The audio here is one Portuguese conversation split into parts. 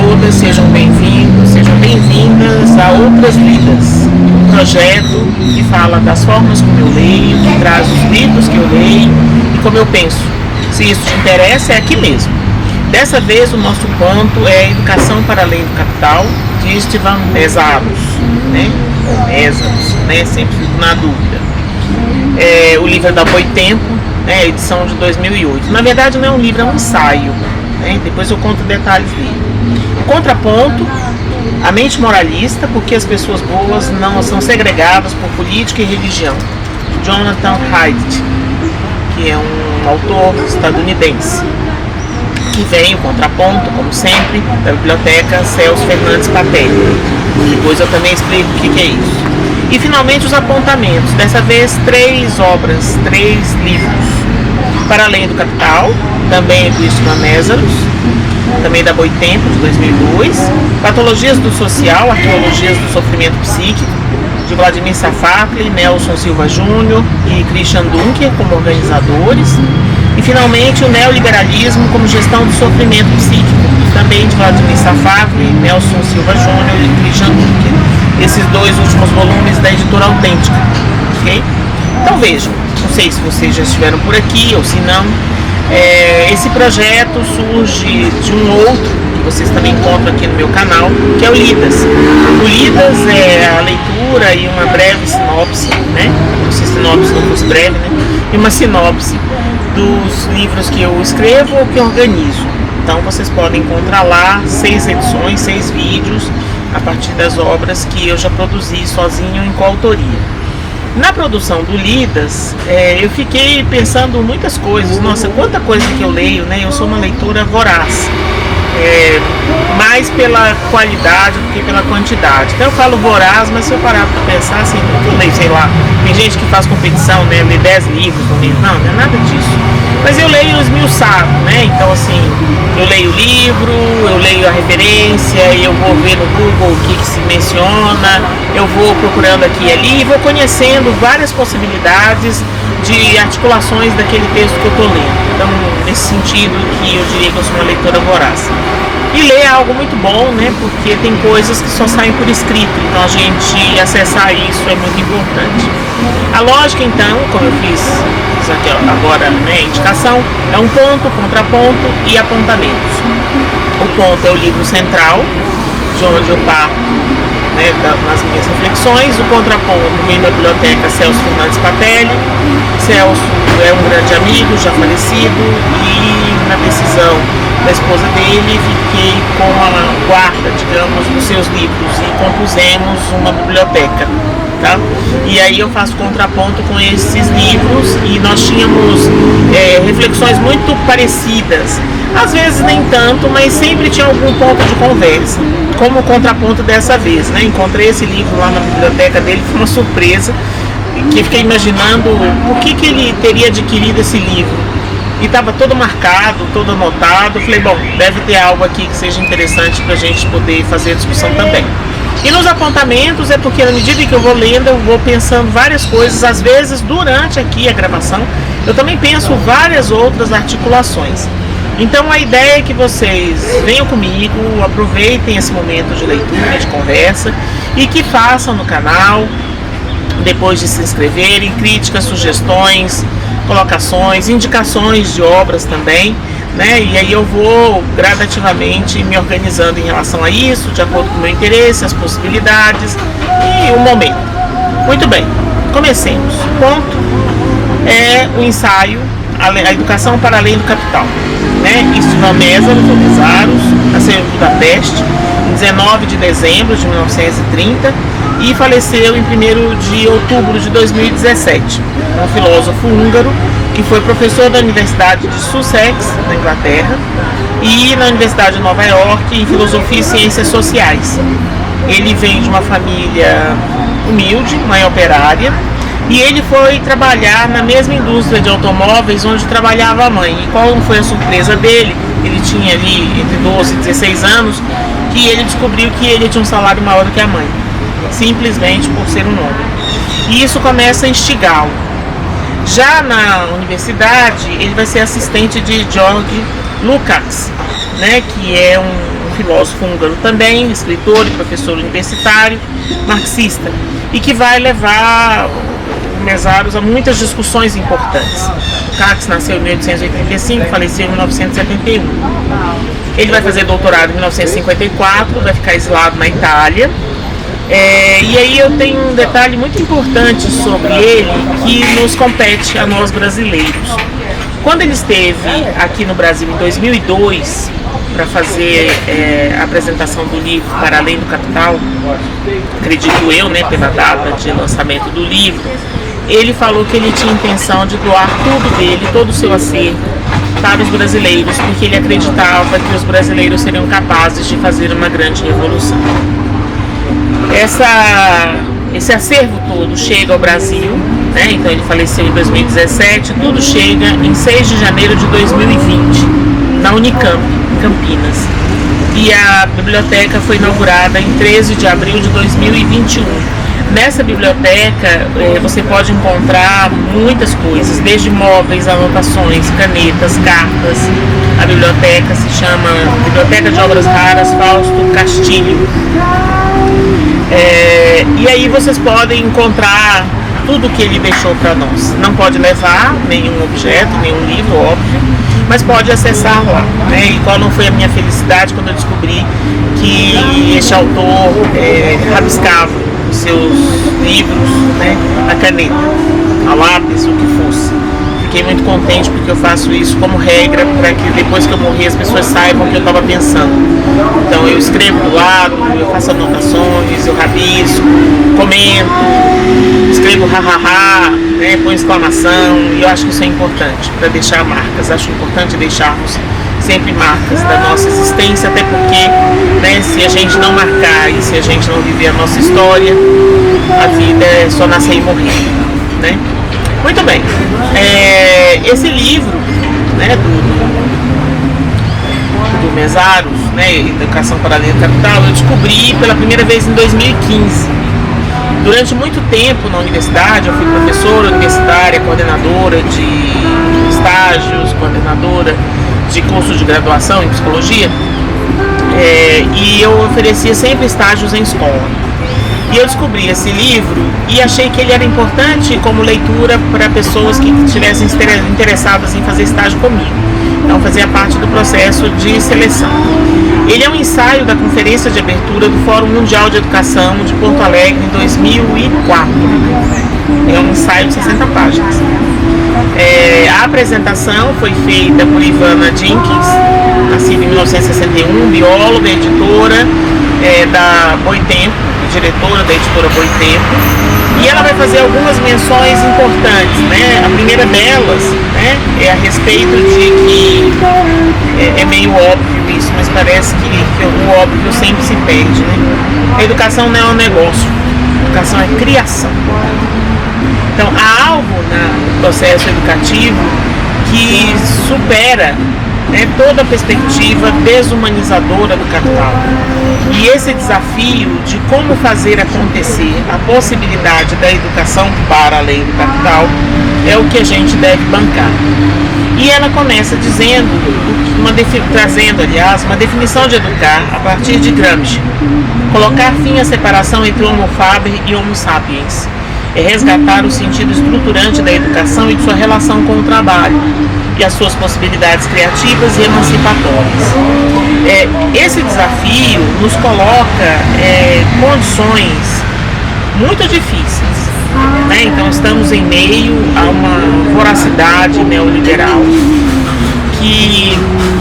todas, sejam bem-vindos, sejam bem-vindas a Outras Lidas, um projeto que fala das formas como eu leio, que traz os livros que eu leio e como eu penso. Se isso te interessa, é aqui mesmo. Dessa vez o nosso ponto é a Educação para Além do Capital, de Istvan Meszaros, né? Ou Meszaros, né? Sempre fico na dúvida. O livro é da Boitempo, né? Edição de 2008. Na verdade não é um livro, é um ensaio, né? Depois eu conto detalhes dele. O contraponto, a mente moralista, porque as pessoas boas não são segregadas por política e religião, de Jonathan Haidt, que é um autor estadunidense. Que vem o contraponto, como sempre, da biblioteca Celso Fernandes Patelli. Depois eu também explico o que é isso. E finalmente os apontamentos, dessa vez 3 obras, 3 livros. Para Além do Capital, também do Istvan Meszaros, também da Boitempo, de 2002. Patologias do Social, Arqueologias do Sofrimento Psíquico, de Vladimir Safatli, Nelson Silva Júnior e Christian Dunker como organizadores. E finalmente o Neoliberalismo como Gestão do Sofrimento Psíquico, também de Vladimir Safatli, Nelson Silva Júnior e Christian Dunker. Esses 2 últimos volumes da editora Autêntica. Okay? Então vejam, não sei se vocês já estiveram por aqui ou se não. Esse projeto surge de um outro que vocês também encontram aqui no meu canal, que é o Lidas. O Lidas é a leitura e uma breve sinopse, né? Como se a sinopse não fosse breve, né? E uma sinopse dos livros que eu escrevo ou que organizo. Então vocês podem encontrar lá 6 edições, 6 vídeos a partir das obras que eu já produzi sozinho em coautoria. Na produção do Lidas, eu fiquei pensando muitas coisas. Nossa, quanta coisa que eu leio, né? Eu sou uma leitora voraz. Mais pela qualidade do que pela quantidade. Então eu falo voraz, mas se eu parar para pensar assim, eu leio, sei lá, tem gente que faz competição, né, lê 10 livros no mês, não é nada disso. Mas eu leio esmiuçado, né, então assim, eu leio o livro, eu leio a referência, eu vou ver no Google o que se menciona, eu vou procurando aqui e ali e vou conhecendo várias possibilidades de articulações daquele texto que eu estou lendo. Então, nesse sentido que eu diria que eu sou uma leitora voraz. E ler é algo muito bom, né? Porque tem coisas que só saem por escrito, então a gente acessar isso é muito importante. A lógica, então, como eu fiz aqui agora, né, indicação, é um ponto, contraponto e apontamentos. O ponto é o livro central, de onde eu parto, né, nas minhas reflexões. O contraponto vem da biblioteca Celso Fernandes Patelli. Celso é um grande amigo, já falecido, e na decisão da esposa dele fiquei com a guarda, digamos, dos seus livros e compusemos uma biblioteca, tá? E aí eu faço contraponto com esses livros e nós tínhamos reflexões muito parecidas, às vezes nem tanto, mas sempre tinha algum ponto de conversa, como o contraponto dessa vez, né? Encontrei esse livro lá na biblioteca dele, foi uma surpresa, que fiquei imaginando por que ele teria adquirido esse livro. E estava todo marcado, todo anotado. Falei, bom, deve ter algo aqui que seja interessante para a gente poder fazer a discussão também. E nos apontamentos é porque na medida que eu vou lendo, eu vou pensando várias coisas. Às vezes, durante aqui a gravação, eu também penso várias outras articulações. Então a ideia é que vocês venham comigo, aproveitem esse momento de leitura, de conversa, e que façam no canal, depois de se inscreverem, críticas, sugestões, colocações, indicações de obras também, né? E aí eu vou gradativamente me organizando em relação a isso, de acordo com o meu interesse, as possibilidades e o momento. Muito bem, comecemos. O ponto é o ensaio A Educação para Além do Capital, né? Istvan Meszaros, nasceu em Budapeste, em 19 de dezembro de 1930 e faleceu em 1º de outubro de 2017. É um filósofo húngaro que foi professor da Universidade de Sussex, na Inglaterra, e na Universidade de Nova York em Filosofia e Ciências Sociais. Ele vem de uma família humilde, mãe operária, e ele foi trabalhar na mesma indústria de automóveis onde trabalhava a mãe. E qual foi a surpresa dele? Ele tinha ali entre 12 e 16 anos, que ele descobriu que ele tinha um salário maior do que a mãe, simplesmente por ser um homem. E isso começa a instigá-lo. Já na universidade, ele vai ser assistente de George Lukács, né, que é um filósofo húngaro também, escritor e professor universitário, marxista, e que vai levar o Mésaros a muitas discussões importantes. Marx nasceu em 1885, faleceu em 1971. Ele vai fazer doutorado em 1954, vai ficar exilado na Itália. E aí eu tenho um detalhe muito importante sobre ele que nos compete a nós brasileiros. Quando ele esteve aqui no Brasil em 2002 para fazer a apresentação do livro Para Além do Capital, acredito eu, né, pela data de lançamento do livro, ele falou que ele tinha intenção de doar tudo dele, todo o seu acervo, para os brasileiros, porque ele acreditava que os brasileiros seriam capazes de fazer uma grande revolução. Esse acervo todo chega ao Brasil, né? Então ele faleceu em 2017, tudo chega em 6 de janeiro de 2020, na Unicamp, em Campinas. E a biblioteca foi inaugurada em 13 de abril de 2021. Nessa biblioteca você pode encontrar muitas coisas, desde móveis, anotações, canetas, cartas. A biblioteca se chama Biblioteca de Obras Raras Fausto Castilho. E aí vocês podem encontrar tudo que ele deixou para nós. Não pode levar nenhum objeto, nenhum livro, óbvio, mas pode acessar lá, né? E qual não foi a minha felicidade quando eu descobri que este autor rabiscava os seus livros, né, a caneta, a lápis, o que fosse. Fiquei muito contente porque eu faço isso como regra para que depois que eu morrer as pessoas saibam o que eu estava pensando. Então eu escrevo do lado, eu faço anotações, eu rabisco, comento, escrevo hahaha, né, põe exclamação, e eu acho que isso é importante para deixar marcas. Acho importante deixarmos sempre marcas da nossa existência, até porque, né, se a gente não marcar e se a gente não viver a nossa história, a vida é só nascer e morrer, né? Muito bem, esse livro, né, do Mésaros, né, Educação para Além do Capital, eu descobri pela primeira vez em 2015. Durante muito tempo na universidade, eu fui professora universitária, coordenadora de estágios, coordenadora de curso de graduação em psicologia, e eu oferecia sempre estágios em escola. E eu descobri esse livro e achei que ele era importante como leitura para pessoas que estivessem interessadas em fazer estágio comigo. Então fazia parte do processo de seleção. Ele é um ensaio da conferência de abertura do Fórum Mundial de Educação de Porto Alegre em 2004. É um ensaio de 60 páginas. A apresentação foi feita por Ivana Jenkins, nascida em 1961, bióloga, editora da Boitempo, diretora da editora Boitempo, e ela vai fazer algumas menções importantes, né? A primeira delas, né, é a respeito de que é meio óbvio isso, mas parece que o óbvio sempre se perde, né? A educação não é um negócio, a educação é criação. Então há algo no processo educativo que supera, né, toda a perspectiva desumanizadora do capital. E esse desafio de como fazer acontecer a possibilidade da educação para além do capital é o que a gente deve bancar. E ela começa dizendo, trazendo, aliás, uma definição de educar a partir de Gramsci. Colocar fim à separação entre Homo faber e Homo sapiens. É resgatar o sentido estruturante da educação e de sua relação com o trabalho e as suas possibilidades criativas e emancipatórias. Esse desafio nos coloca condições muito difíceis, né? Então estamos em meio a uma voracidade neoliberal que,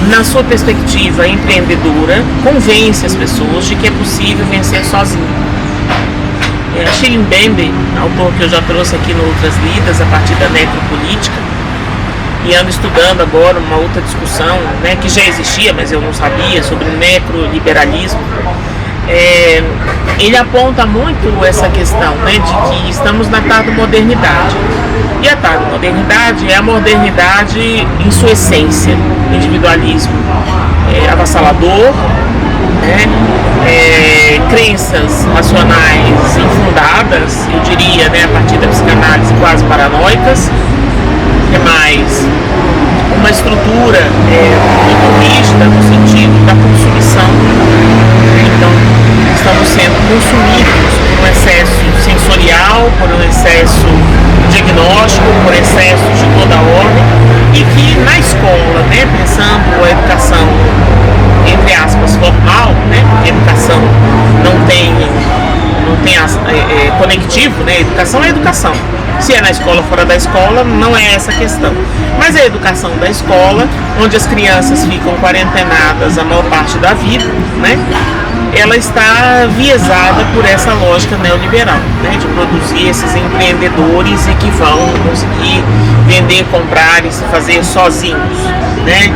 na sua perspectiva empreendedora, convence as pessoas de que é possível vencer sozinho. Achille Mbembe, autor que eu já trouxe aqui no Outras Lidas, a partir da necropolítica, e ando estudando agora uma outra discussão, né, que já existia, mas eu não sabia, sobre o necroliberalismo. Ele aponta muito essa questão, né, de que estamos na tardomodernidade. E a tardomodernidade é a modernidade em sua essência, individualismo avassalador, né, crenças racionais infundadas, eu diria, né, a partir da psicanálise quase paranoicas, que mais uma estrutura muito rígida no sentido da consumição, né? Educação é educação. Se é na escola ou fora da escola, não é essa a questão. Mas a educação da escola, onde as crianças ficam quarentenadas a maior parte da vida, né? Ela está viesada por essa lógica neoliberal, né? De produzir esses empreendedores e que vão conseguir vender, comprar e se fazer sozinhos, né?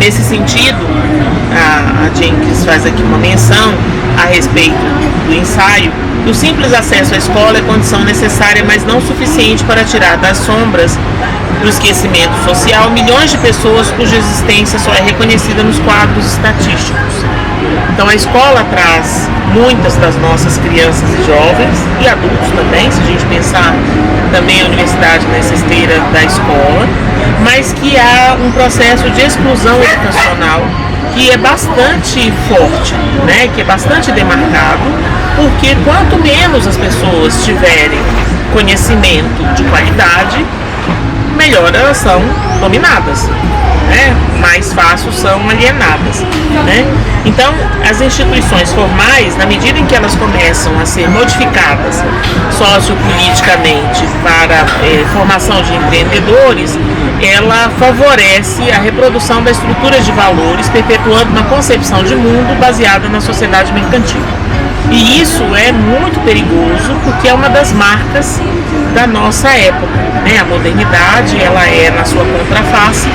Nesse sentido, a Jenkins faz aqui uma menção a respeito do ensaio. O simples acesso à escola é condição necessária, mas não suficiente para tirar das sombras do esquecimento social milhões de pessoas cuja existência só é reconhecida nos quadros estatísticos. Então a escola traz muitas das nossas crianças e jovens, e adultos também, se a gente pensar também a universidade nessa esteira da escola, mas que há um processo de exclusão educacional que é bastante forte, né? Que é bastante demarcado, porque quanto menos as pessoas tiverem conhecimento de qualidade, melhor elas são dominadas, né? Mais fácil são alienadas, né? Então, as instituições formais, na medida em que elas começam a ser modificadas sociopoliticamente para formação de empreendedores, ela favorece a reprodução da estrutura de valores, perpetuando uma concepção de mundo baseada na sociedade mercantil. E isso é muito perigoso, porque é uma das marcas da nossa época, né? A modernidade, ela é, na sua contraface,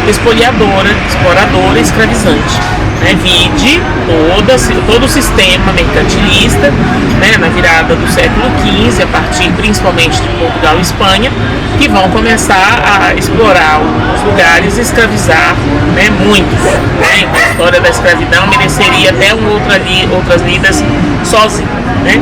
espoliadora, exploradora, escravizante, né? Vide todo o sistema mercantilista, né? Na virada do século XV, a partir principalmente de Portugal e Espanha, que vão começar a explorar os lugares e escravizar, né? Muitos, né? A história da escravidão mereceria até outras lidas sozinho, né?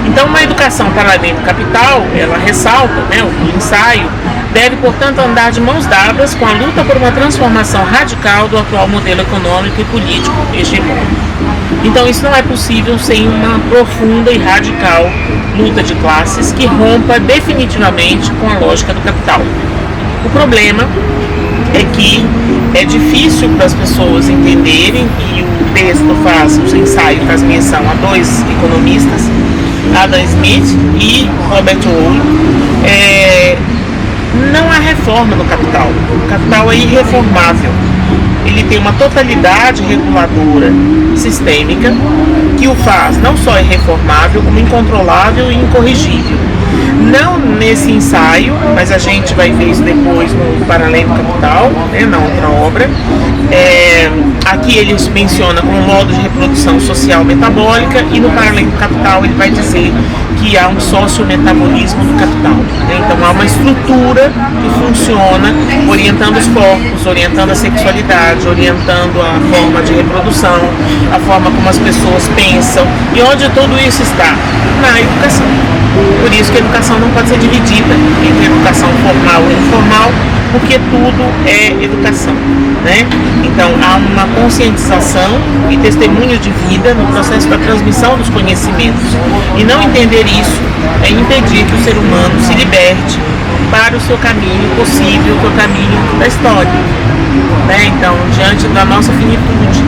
Então, uma educação para além do capital, ela ressalta, né, o ensaio deve, portanto, andar de mãos dadas com a luta por uma transformação radical do atual modelo econômico e político hegemônico. Então, isso não é possível sem uma profunda e radical luta de classes que rompa definitivamente com a lógica do capital. O problema é que é difícil para as pessoas entenderem, e o texto o ensaio faz menção a dois economistas, Adam Smith e Robert Owen. Não há reforma no capital. O capital é irreformável. Ele tem uma totalidade reguladora sistêmica que o faz não só irreformável, como incontrolável e incorrigível. Não nesse ensaio, mas a gente vai ver isso depois no Paralelo Capital, né, na outra obra. Aqui ele menciona como modo de reprodução social metabólica, e no Paralelo Capital ele vai dizer que há um sociometabolismo do capital, né? Então há uma estrutura que funciona orientando os corpos, orientando a sexualidade, orientando a forma de reprodução, a forma como as pessoas pensam. E onde tudo isso está? Na educação. Por isso que a educação não pode ser dividida entre educação formal e informal, porque tudo é educação, né? Então há uma conscientização e testemunho de vida no processo da transmissão dos conhecimentos. E não entender isso é impedir que o ser humano se liberte para o seu caminho possível, que é o caminho da história, né? Então, diante da nossa finitude,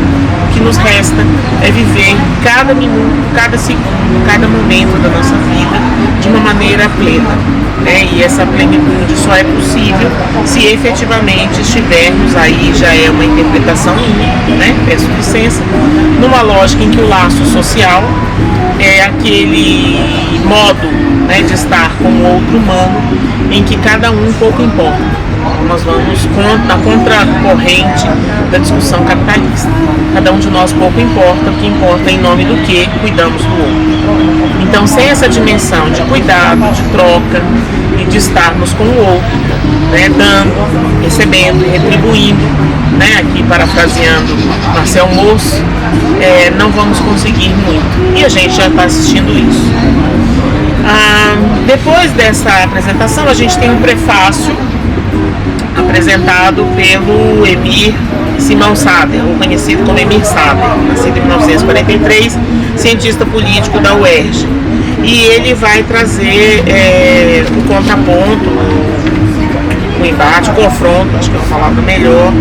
o que nos resta é viver cada minuto, cada segundo, cada momento da nossa vida de uma maneira plena, né? E essa plenitude só é possível se efetivamente estivermos, aí já é uma interpretação minha, né? Peço licença, numa lógica em que o laço social é aquele modo, né, de estar com o outro humano em que cada um pouco importa. Nós vamos na contracorrente da discussão capitalista. Cada um de nós pouco importa, o que importa é em nome do que cuidamos do outro. Então, sem essa dimensão de cuidado, de troca e de estarmos com o outro, né, dando, recebendo e retribuindo, né, aqui parafraseando Marcel Mauss, não vamos conseguir muito. E a gente já está assistindo isso. Depois dessa apresentação, a gente tem um prefácio apresentado pelo Emir Simão Sader, ou conhecido como Emir Sader, nascido em 1943, cientista político da UERJ. E ele vai trazer o contraponto, o embate, o confronto, acho que é uma palavra melhor,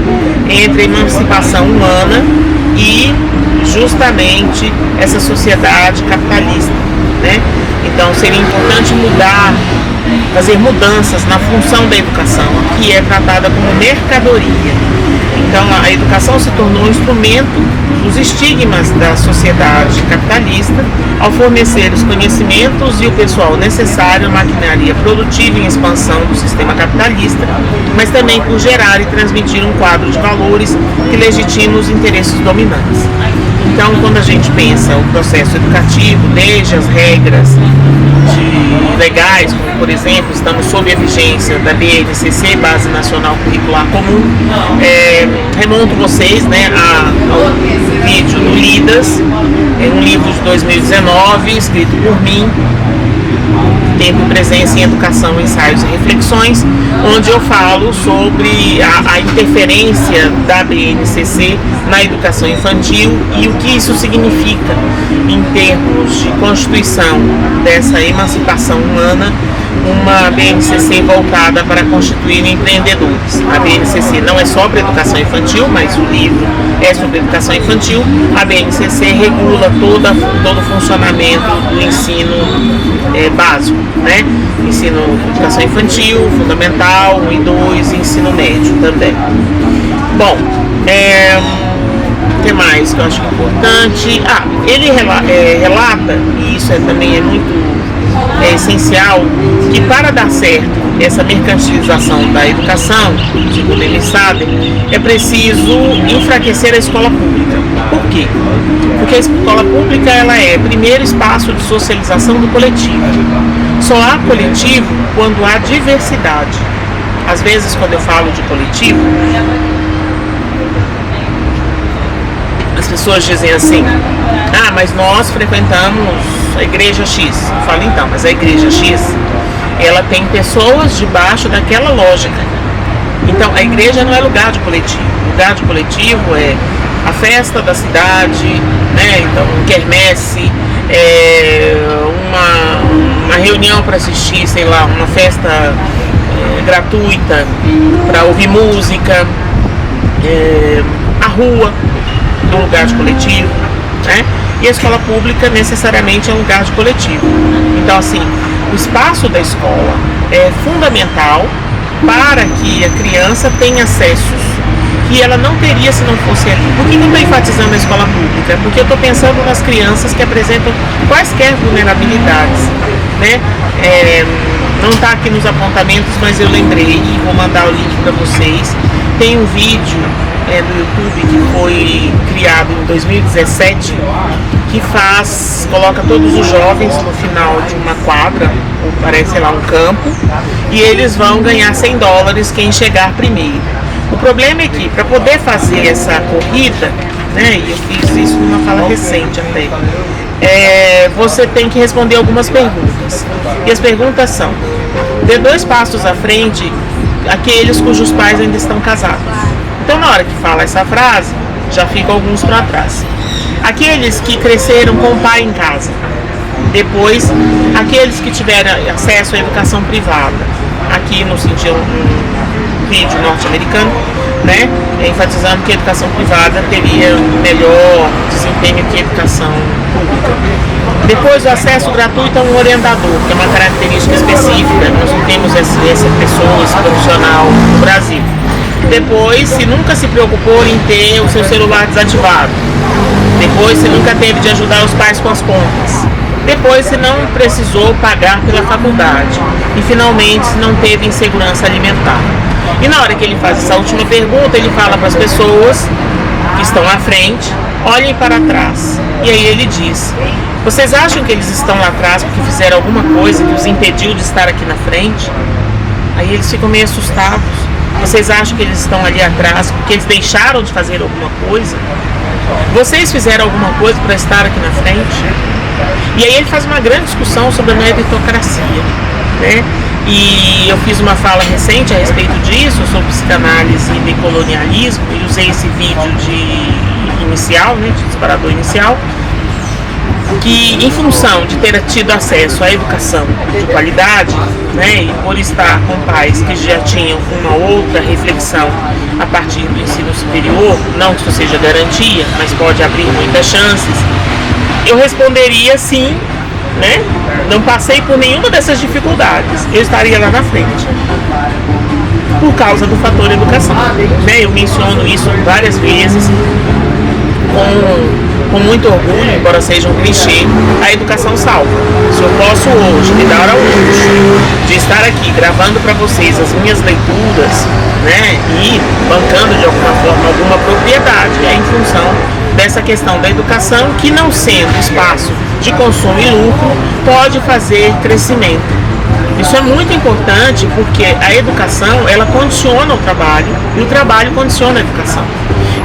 entre a emancipação humana e justamente essa sociedade capitalista, né? Então seria importante mudar, fazer mudanças na função da educação, que é tratada como mercadoria. Então a educação se tornou um instrumento dos estigmas da sociedade capitalista ao fornecer os conhecimentos e o pessoal necessário à maquinaria produtiva em expansão do sistema capitalista, mas também por gerar e transmitir um quadro de valores que legitima os interesses dominantes. Então, quando a gente pensa o processo educativo, desde as regras legais, como por exemplo, estamos sob a vigência da BNCC, Base Nacional Curricular Comum, remonto vocês, né, ao vídeo do Lidas, um livro de 2019, escrito por mim, Tempo e Presença em Educação, Ensaios e Reflexões, onde eu falo sobre a interferência da BNCC na educação infantil e o que isso significa em termos de constituição dessa emancipação humana, uma BNCC voltada para constituir empreendedores. A BNCC não é só para educação infantil, mas o livro é sobre educação infantil. A BNCC regula todo o funcionamento do ensino básico, né? Ensino educação infantil, fundamental, 1 e 2, e ensino médio também. Bom, o que mais que eu acho importante? Ele relata, e isso também é muito essencial, que para dar certo essa mercantilização da educação, segundo ele sabe, é preciso enfraquecer a escola pública. Por quê? Porque a escola pública ela é primeiro espaço de socialização do coletivo. Só há coletivo quando há diversidade. Às vezes, quando eu falo de coletivo, as pessoas dizem assim: mas nós frequentamos a igreja X. Eu falo, então, mas a igreja X, ela tem pessoas debaixo daquela lógica. Então, a igreja não é lugar de coletivo. Lugar de coletivo é a festa da cidade, né? Então, quermesse, uma reunião para assistir, sei lá, uma festa gratuita para ouvir música, a rua, um lugar de coletivo, né? E a escola pública necessariamente é um lugar de coletivo. Então, assim, o espaço da escola é fundamental para que a criança tenha acessos que ela não teria se não fosse ali. Por que eu estou enfatizando a escola pública? Porque eu estou pensando nas crianças que apresentam quaisquer vulnerabilidades, né? Não está aqui nos apontamentos, mas eu lembrei e vou mandar o link para vocês. Tem um vídeo do YouTube que foi criado em 2017 que coloca todos os jovens no final de uma quadra, ou parece, sei lá, um campo, e eles vão ganhar $100 quem chegar primeiro. O problema é que para poder fazer essa corrida, né, e eu fiz isso numa fala recente até, você tem que responder algumas perguntas. E as perguntas são: dê 2 passos à frente aqueles cujos pais ainda estão casados. Então, na hora que fala essa frase, já ficam alguns para trás. Aqueles que cresceram com o pai em casa. Depois, aqueles que tiveram acesso à educação privada. Aqui no sentido um vídeo norte-americano, né? Enfatizando que a educação privada teria melhor desempenho que a educação pública. Depois, o acesso gratuito a um orientador, que é uma característica específica. Nós não temos essa pessoa, esse profissional no Brasil. Depois, se nunca se preocupou em ter o seu celular desativado. Depois, se nunca teve de ajudar os pais com as contas. Depois, se não precisou pagar pela faculdade. E, finalmente, se não teve insegurança alimentar. E na hora que ele faz essa última pergunta, ele fala para as pessoas que estão à frente: olhem para trás. E aí ele diz: vocês acham que eles estão lá atrás porque fizeram alguma coisa que os impediu de estar aqui na frente? Aí eles ficam meio assustados. Vocês acham que eles estão ali atrás porque eles deixaram de fazer alguma coisa? Vocês fizeram alguma coisa para estar aqui na frente? E aí ele faz uma grande discussão sobre a meritocracia, né? E eu fiz uma fala recente a respeito disso, sobre psicanálise e decolonialismo, e usei esse vídeo inicial, né, de disparador inicial, que em função de ter tido acesso à educação de qualidade, né, e por estar com pais que já tinham uma outra reflexão a partir do ensino superior, não que isso seja garantia, mas pode abrir muitas chances, eu responderia sim, né? Não passei por nenhuma dessas dificuldades, eu estaria lá na frente. Por causa do fator educação, né? Eu menciono isso várias vezes com muito orgulho, embora seja um clichê, a educação salva. Se eu posso hoje me dar ao luxo de estar aqui gravando para vocês as minhas leituras, né, e bancando de alguma forma alguma propriedade, é em função dessa questão da educação, que não sendo espaço de consumo e lucro, pode fazer crescimento. Isso é muito importante porque a educação, ela condiciona o trabalho e o trabalho condiciona a educação.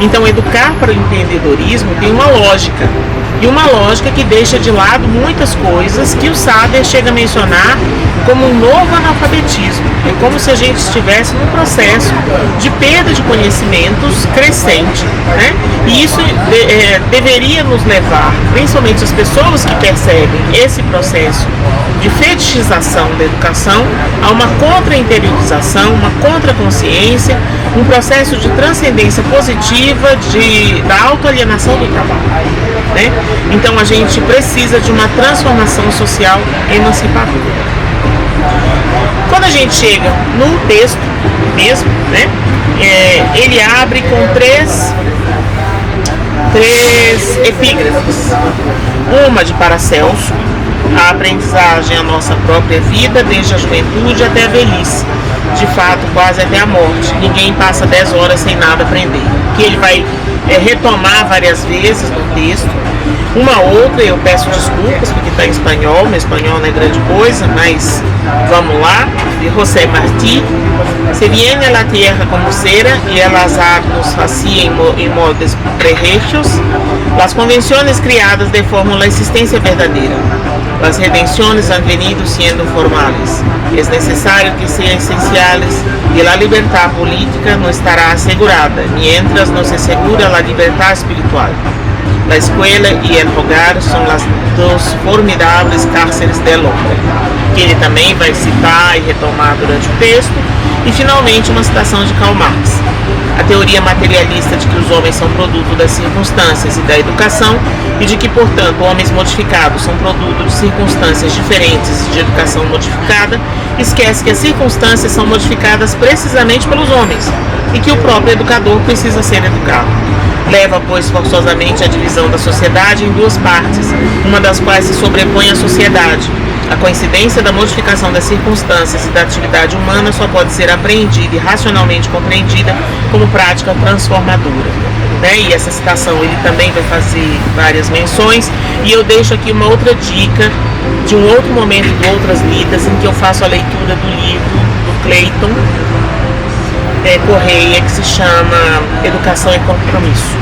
Então, educar para o empreendedorismo tem uma lógica, e uma lógica que deixa de lado muitas coisas que o Sader chega a mencionar como um novo analfabetismo. É como se a gente estivesse num processo de perda de conhecimentos crescente, né? E isso deveria nos levar, principalmente as pessoas que percebem esse processo de fetichização da educação, a uma contra-interiorização, uma contra-consciência, um processo de transcendência positiva da autoalienação do trabalho, né? Então a gente precisa de uma transformação social emancipadora. Quando a gente chega no texto mesmo, né, ele abre com três epígrafes. Uma de Paracelso, a aprendizagem é a nossa própria vida, desde a juventude até a velhice, de fato quase até a morte. Ninguém passa 10 horas sem nada aprender, que ele vai retomar várias vezes no texto. Uma outra, eu peço desculpas porque está em espanhol, meu espanhol não é grande coisa, mas vamos lá, de José Martí. Se viene a la tierra como cera y el azar nos hacía en moldes prehechos, las convenciones criadas deforman la existencia verdadera. Las redenciones han venido siendo formales. Es necesario que sean esenciales y la libertad política no estará asegurada, mientras no se asegura la libertad espiritual. La escuela y el hogar são as dos formidáveis cárceres del hombre, que ele também vai citar e retomar durante o texto. E finalmente uma citação de Karl Marx. A teoria materialista de que os homens são produto das circunstâncias e da educação, e de que, portanto, homens modificados são produto de circunstâncias diferentes de educação modificada, esquece que as circunstâncias são modificadas precisamente pelos homens, e que o próprio educador precisa ser educado. Leva, pois, forçosamente a divisão da sociedade em duas partes, uma das quais se sobrepõe à sociedade. A coincidência da modificação das circunstâncias e da atividade humana só pode ser apreendida e racionalmente compreendida como prática transformadora, né? E essa citação ele também vai fazer várias menções, e eu deixo aqui uma outra dica de um outro momento de Outras Lidas, em que eu faço a leitura do livro do Clayton Correia, que se chama Educação e Compromisso.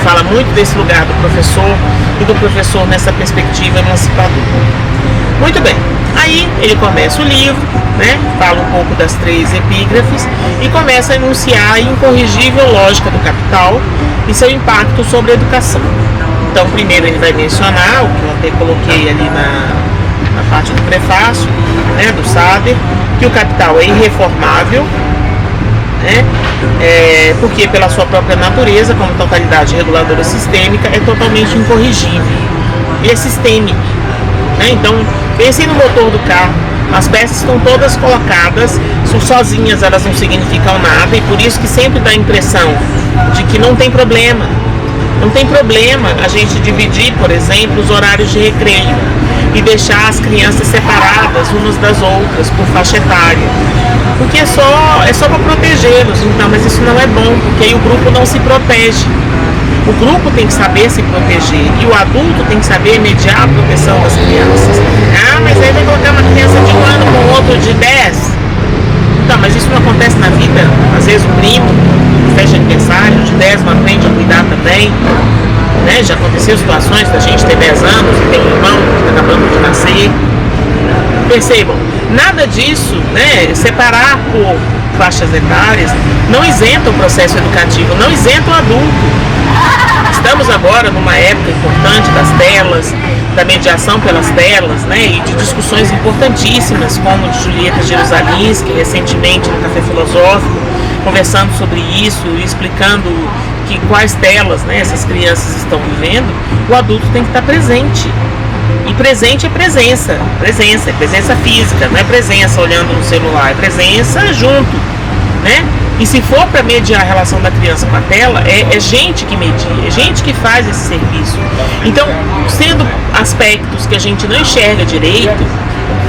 Fala muito desse lugar do professor e do professor nessa perspectiva emancipadora. Muito bem, aí ele começa o livro, né, fala um pouco das 3 epígrafes e começa a enunciar a incorrigível lógica do capital e seu impacto sobre a educação. Então, primeiro ele vai mencionar, o que eu até coloquei ali na parte do prefácio, né, do Sader, que o capital é irreformável, né? Porque pela sua própria natureza, como totalidade reguladora sistêmica, é totalmente incorrigível. Ele é sistêmico, né? Então, pensem no motor do carro. As peças estão todas colocadas, sozinhas elas não significam nada, e por isso que sempre dá a impressão de que não tem problema. Não tem problema a gente dividir, por exemplo, os horários de recreio e deixar as crianças separadas umas das outras por faixa etária, porque é só para protegê-los. Então, mas isso não é bom, porque aí o grupo não se protege. O grupo tem que saber se proteger e o adulto tem que saber mediar a proteção das crianças. Ah, mas aí vai colocar uma criança de 1 ano com outro de 10. Então, mas isso não acontece na vida. Às vezes o primo, festa de aniversário de 10, não aprende a cuidar também, né? Já aconteceu situações da gente ter 10 anos e tem um irmão que está acabando de nascer. Percebam, nada disso, né? Separar por faixas etárias, não isenta o processo educativo, não isenta o adulto. Estamos agora numa época importante das telas, da mediação pelas telas, né, e de discussões importantíssimas, como de Julieta Jerusalinski, recentemente no Café Filosófico, conversando sobre isso e explicando que quais telas, né, essas crianças estão vivendo. O adulto tem que estar presente. E presente é presença, é presença física, não é presença olhando no celular, é presença junto, né? E se for para mediar a relação da criança com a tela, é gente que media, é gente que faz esse serviço. Então, sendo aspectos que a gente não enxerga direito,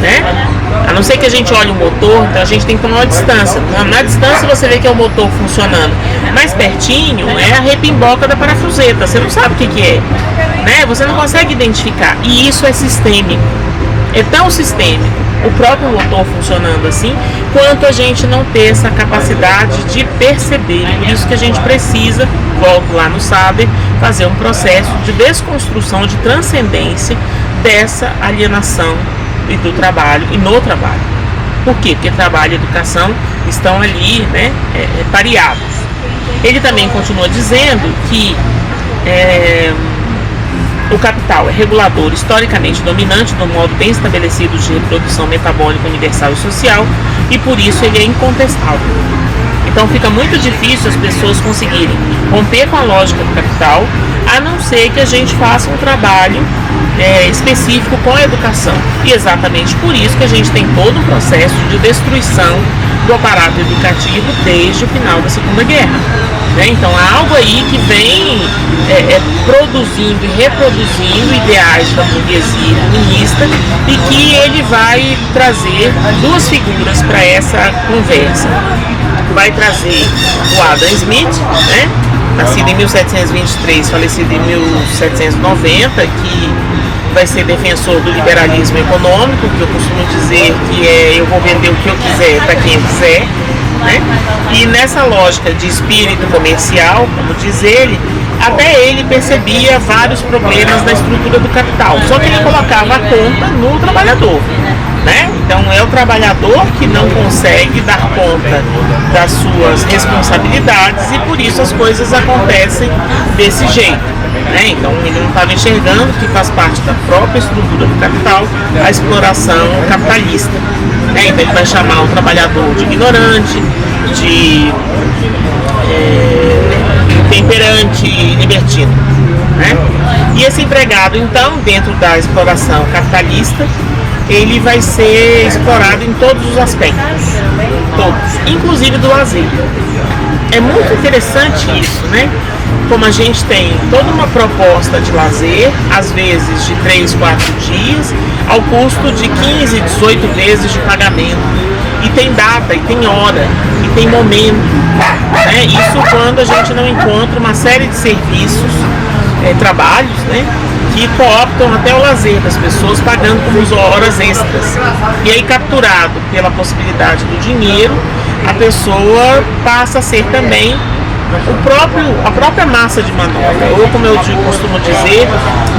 né? A não ser que a gente olhe o motor, então a gente tem que tomar uma distância. Na distância você vê que é o motor funcionando. Mais pertinho é a repimboca da parafuseta, você não sabe o que é, né? Você não consegue identificar. E isso é sistêmico. É tão sistêmico, o próprio motor funcionando assim, quanto a gente não ter essa capacidade de perceber. Por isso que a gente precisa, volto lá no Saber, fazer um processo de desconstrução, de transcendência dessa alienação e do trabalho e no trabalho. Por quê? Porque trabalho e educação estão ali, né, pareados. Ele também continua dizendo que o capital é regulador historicamente dominante do modo bem estabelecido de reprodução metabólica universal e social, e por isso ele é incontestável. Então fica muito difícil as pessoas conseguirem romper com a lógica do capital, a não ser que a gente faça um trabalho específico com a educação. E exatamente por isso que a gente tem todo um processo de destruição do aparato educativo desde o final da Segunda Guerra. Então há algo aí que vem produzindo e reproduzindo ideais da burguesia comunista, e que ele vai trazer duas figuras para essa conversa. Vai trazer o Adam Smith, né, nascido em 1723, falecido em 1790, que vai ser defensor do liberalismo econômico, que eu costumo dizer que eu vou vender o que eu quiser para quem eu quiser, né? E nessa lógica de espírito comercial, como diz ele, até ele percebia vários problemas na estrutura do capital, só que ele colocava a conta no trabalhador, né? Então é o trabalhador que não consegue dar conta das suas responsabilidades, e por isso as coisas acontecem desse jeito, né? Então ele não estava enxergando que faz parte da própria estrutura do capital a exploração capitalista, né? Então ele vai chamar o trabalhador de ignorante, de temperante e libertino, né? E esse empregado, então, dentro da exploração capitalista, ele vai ser explorado em todos os aspectos, todos, inclusive do lazer. É muito interessante isso, né? Como a gente tem toda uma proposta de lazer, às vezes de 3, 4 dias, ao custo de 15, 18 vezes de pagamento. E tem data, e tem hora, e tem momento, né? Isso quando a gente não encontra uma série de serviços, trabalhos, né, que cooptam até o lazer das pessoas, pagando por horas extras. E aí, capturado pela possibilidade do dinheiro, a pessoa passa a ser também a própria massa de manobra, ou como eu costumo dizer,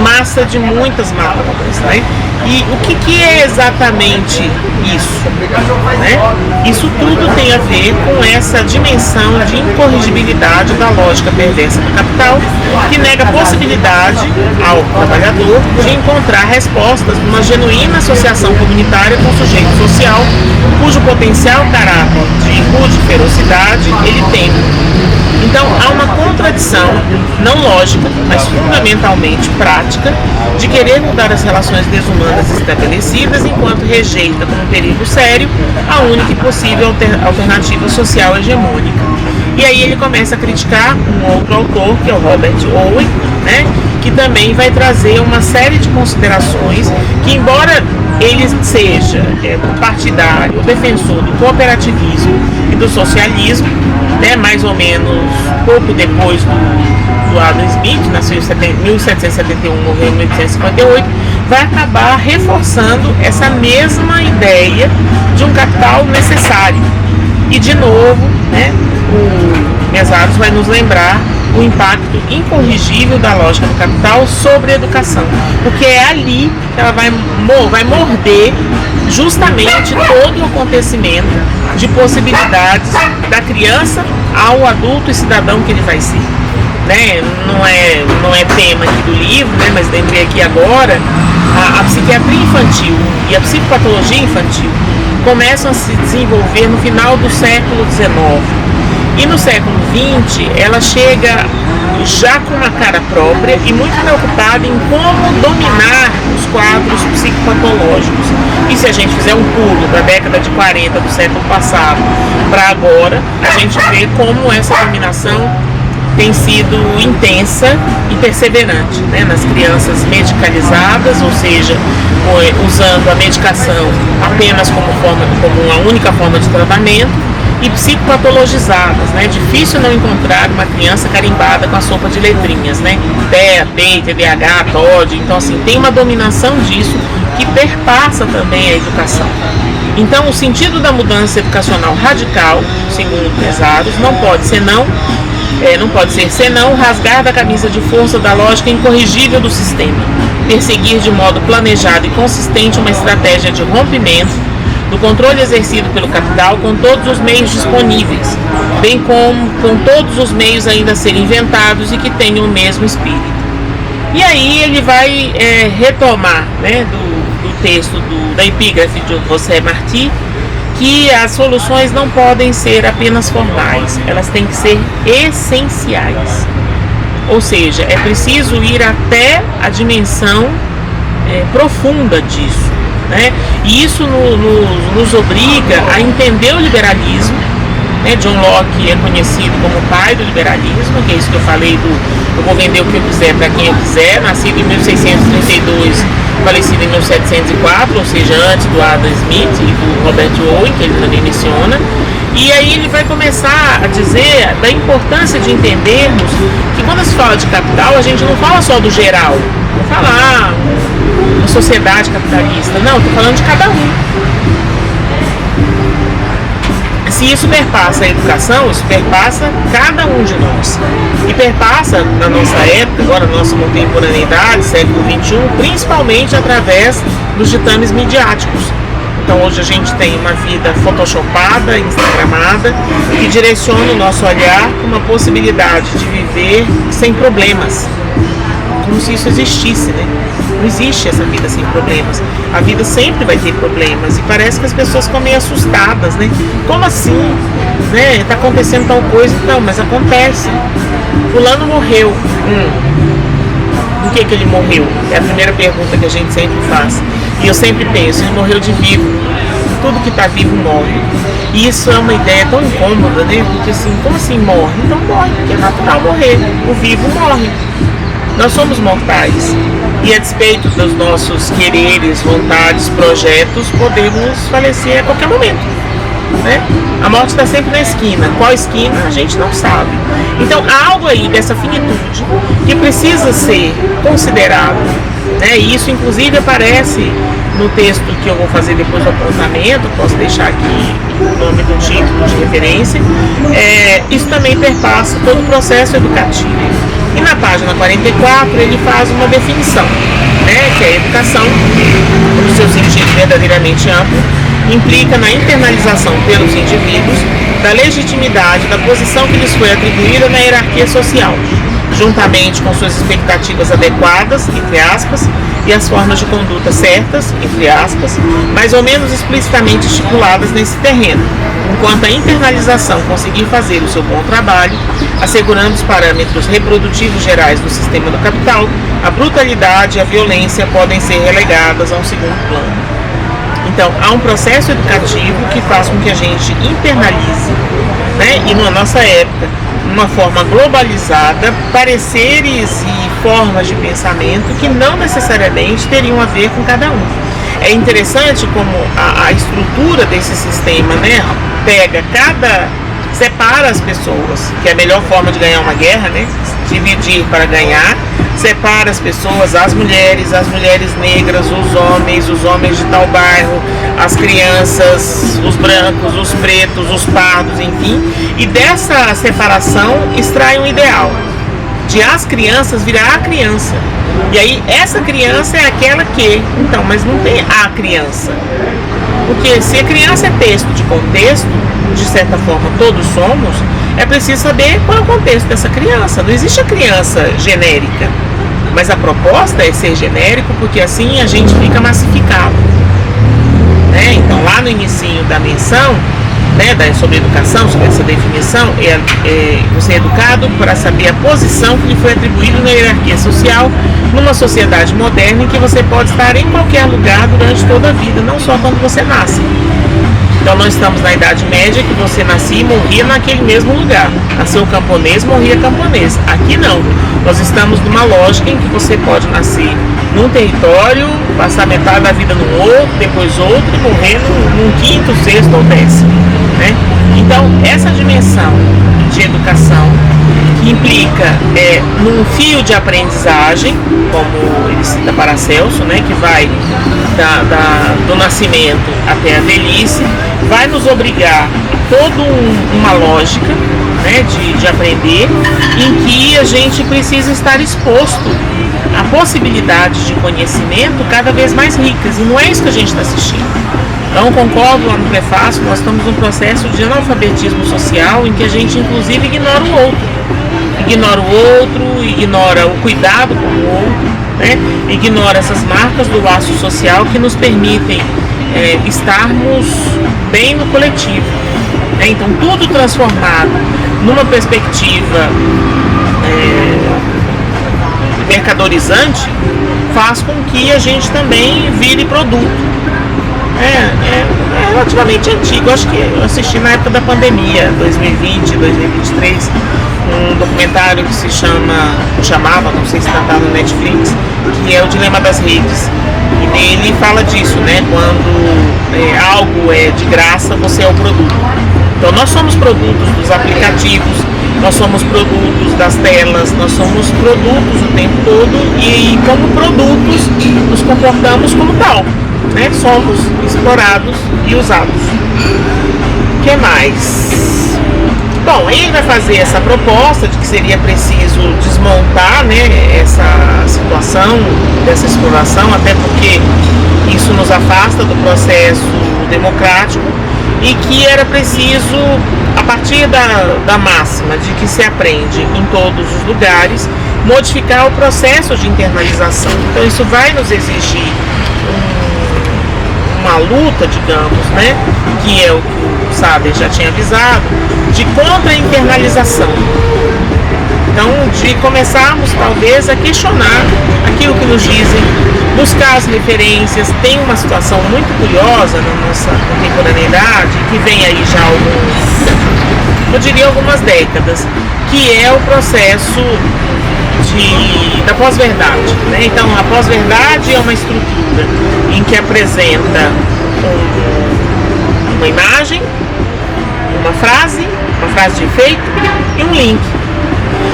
massa de muitas manobras, né? E o que é exatamente isso, né? Isso tudo tem a ver com essa dimensão de incorrigibilidade da lógica perversa do capital, que nega a possibilidade ao trabalhador de encontrar respostas numa genuína associação comunitária com o sujeito social, cujo potencial caráter de rude ferocidade ele tem. Então há uma contradição, não lógica, mas fundamentalmente prática, de querer mudar as relações desumanas estabelecidas, enquanto rejeita como um perigo sério a única e possível alternativa social hegemônica. E aí ele começa a criticar um outro autor, que é o Robert Owen, né, que também vai trazer uma série de considerações que, embora ele seja partidário, defensor do cooperativismo e do socialismo, né, mais ou menos pouco depois do Adam Smith, nasceu em 1771, morreu em 1858, vai acabar reforçando essa mesma ideia de um capital necessário. E de novo, né, o Mesaros vai nos lembrar o impacto incorrigível da lógica do capital sobre a educação, porque é ali que ela vai morder justamente todo o acontecimento de possibilidades da criança ao adulto e cidadão que ele vai ser. Né? Não é tema aqui do livro, né? Mas lembrei aqui agora, a psiquiatria infantil e a psicopatologia infantil começam a se desenvolver no final do século XIX. E no século XX ela chega já com uma cara própria e muito preocupada em como dominar os quadros psicopatológicos. E se a gente fizer um pulo da década de 40 do século passado para agora, a gente vê como essa dominação tem sido intensa e perseverante, né? Nas crianças medicalizadas, ou seja, usando a medicação apenas como uma única forma de tratamento, e psicopatologizadas, né? Difícil não encontrar uma criança carimbada com a sopa de letrinhas, né? TEA, TDAH, TOD. Então, assim, tem uma dominação disso que perpassa também a educação. Então, o sentido da mudança educacional radical, segundo Pesaros, não pode ser senão rasgar da camisa de força da lógica incorrigível do sistema, perseguir de modo planejado e consistente uma estratégia de rompimento do controle exercido pelo capital com todos os meios disponíveis, bem como com todos os meios ainda a serem inventados e que tenham o mesmo espírito. E aí ele vai retomar, né, do texto da epígrafe de José Martí, que as soluções não podem ser apenas formais, elas têm que ser essenciais. Ou seja, é preciso ir até a dimensão profunda disso, né? E isso nos obriga a entender o liberalismo, né? John Locke é conhecido como o pai do liberalismo, que é isso que eu falei eu vou vender o que eu quiser para quem eu quiser, nascido em 1632, falecido em 1704, ou seja, antes do Adam Smith e do Robert Owen, que ele também menciona. E aí ele vai começar a dizer da importância de entendermos que quando se fala de capital, a gente não fala só do geral, não fala uma sociedade capitalista, não, estou falando de cada um. Se isso perpassa a educação, isso perpassa cada um de nós. E perpassa, na nossa época, agora na nossa contemporaneidade, século XXI, principalmente através dos ditames midiáticos. Então hoje a gente tem uma vida photoshopada, instagramada, que direciona o nosso olhar para uma possibilidade de viver sem problemas. Como se isso existisse, né? Não existe essa vida sem problemas. A vida sempre vai ter problemas. E parece que as pessoas ficam meio assustadas, né? Como assim? Né? Tá acontecendo tal coisa? Não, mas acontece. Fulano morreu. Do que ele morreu? É a primeira pergunta que a gente sempre faz. E eu sempre penso, ele morreu de vivo. Tudo que está vivo morre. E isso é uma ideia tão incômoda, né? Porque assim, como assim morre? Então morre, porque é natural morrer. O vivo morre. Nós somos mortais. E a despeito dos nossos quereres, vontades, projetos, podemos falecer a qualquer momento, né? A morte está sempre na esquina. Qual esquina? A gente não sabe. Então há algo aí dessa finitude que precisa ser considerado, né? E isso inclusive aparece no texto que eu vou fazer depois do apontamento, posso deixar aqui o nome do título de referência. Isso também perpassa todo o processo educativo. E na página 44 ele faz uma definição, né, que a educação, no seu sentido verdadeiramente amplo, implica na internalização pelos indivíduos da legitimidade da posição que lhes foi atribuída na hierarquia social, juntamente com suas expectativas adequadas, entre aspas, e as formas de conduta certas, entre aspas, mais ou menos explicitamente estipuladas nesse terreno, enquanto a internalização conseguir fazer o seu bom trabalho, assegurando os parâmetros reprodutivos gerais do sistema do capital, a brutalidade e a violência podem ser relegadas a um segundo plano. Então, há um processo educativo que faz com que a gente internalize, né? E na nossa época, uma forma globalizada, pareceres e formas de pensamento que não necessariamente teriam a ver com cada um. É interessante como a estrutura desse sistema, né, separa as pessoas, que é a melhor forma de ganhar uma guerra, né? Dividir para ganhar, separa as pessoas, as mulheres negras, os homens de tal bairro, as crianças, os brancos, os pretos, os pardos, enfim, e dessa separação extrai um ideal, de as crianças virar a criança. E aí essa criança é aquela que, então, mas não tem a criança. Porque se a criança é texto de contexto, de certa forma todos somos, é preciso saber qual é o contexto dessa criança. Não existe a criança genérica, mas a proposta é ser genérico, porque assim a gente fica massificado, né? Então lá no inicinho da menção, né, sobre educação, sobre essa definição, você é educado para saber a posição que lhe foi atribuída na hierarquia social numa sociedade moderna em que você pode estar em qualquer lugar durante toda a vida, não só quando você nasce. Então nós estamos na Idade Média, que você nascia e morria naquele mesmo lugar. Nasceu camponês, morria camponês. Aqui não. Nós estamos numa lógica em que você pode nascer num território, passar metade da vida num outro, depois outro e morrer num quinto, sexto ou décimo, né? Então essa dimensão de educação que implica num fio de aprendizagem, como ele cita Paracelso, né, que vai do nascimento até a velhice, vai nos obrigar a toda uma lógica, né, de aprender, em que a gente precisa estar exposto a possibilidades de conhecimento cada vez mais ricas, e não é isso que a gente está assistindo. Então, concordo lá no prefácio, nós estamos num processo de analfabetismo social em que a gente, inclusive, ignora o outro. Ignora o cuidado com o outro, né? Ignora essas marcas do laço social que nos permitem estarmos bem no coletivo, né? Então, tudo transformado numa perspectiva mercadorizante faz com que a gente também vire produto. É relativamente antigo, acho que eu assisti na época da pandemia, 2020, 2023, um documentário que chamava, não sei se está no Netflix, que é o Dilema das Redes. E nele fala disso, né? Quando algo é de graça, você é o produto. Então nós somos produtos dos aplicativos, nós somos produtos das telas, nós somos produtos o tempo todo e como produtos nos comportamos como tal, né? Somos explorados e usados. O que mais? Bom, ele vai fazer essa proposta de que seria preciso desmontar, né, essa situação dessa exploração, até porque isso nos afasta do processo democrático, e que era preciso, a partir da máxima de que se aprende em todos os lugares, modificar o processo de internalização. Então isso vai nos exigir uma luta, digamos, né, que é o que o Sader já tinha avisado, de contra-internalização. Então, de começarmos talvez a questionar aquilo que nos dizem, buscar as referências. Tem uma situação muito curiosa na nossa contemporaneidade, que vem aí já algumas décadas, que é o processo da pós-verdade, né? Então, a pós-verdade é uma estrutura em que apresenta uma imagem, uma frase de efeito e um link.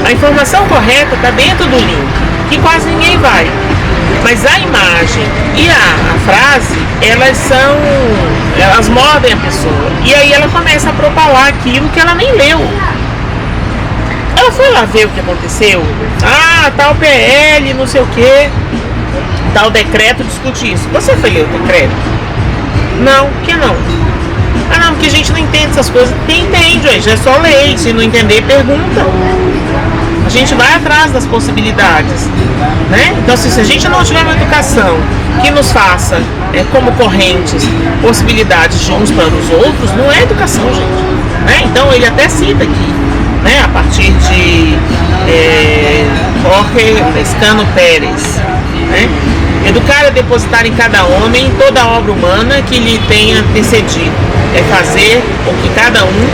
A informação correta está dentro do link, que quase ninguém vai. Mas a imagem e a frase, elas mordem a pessoa. E aí ela começa a propalar aquilo que ela nem leu. Ela foi lá ver o que aconteceu. Tal PL, não sei o que, tal decreto discute isso. Você foi ler o decreto? Não, por que não? Não, porque a gente não entende essas coisas. Quem entende, já é só ler. Se não entender, pergunta. A gente vai atrás das possibilidades, né? Então, se a gente não tiver uma educação que nos faça, como correntes, possibilidades de uns para os outros, não é educação, gente, né? Então, ele até cita aqui, né, a partir de Jorge Lescano Pérez, né? Educar é depositar em cada homem toda a obra humana que lhe tenha antecedido. É fazer com que cada um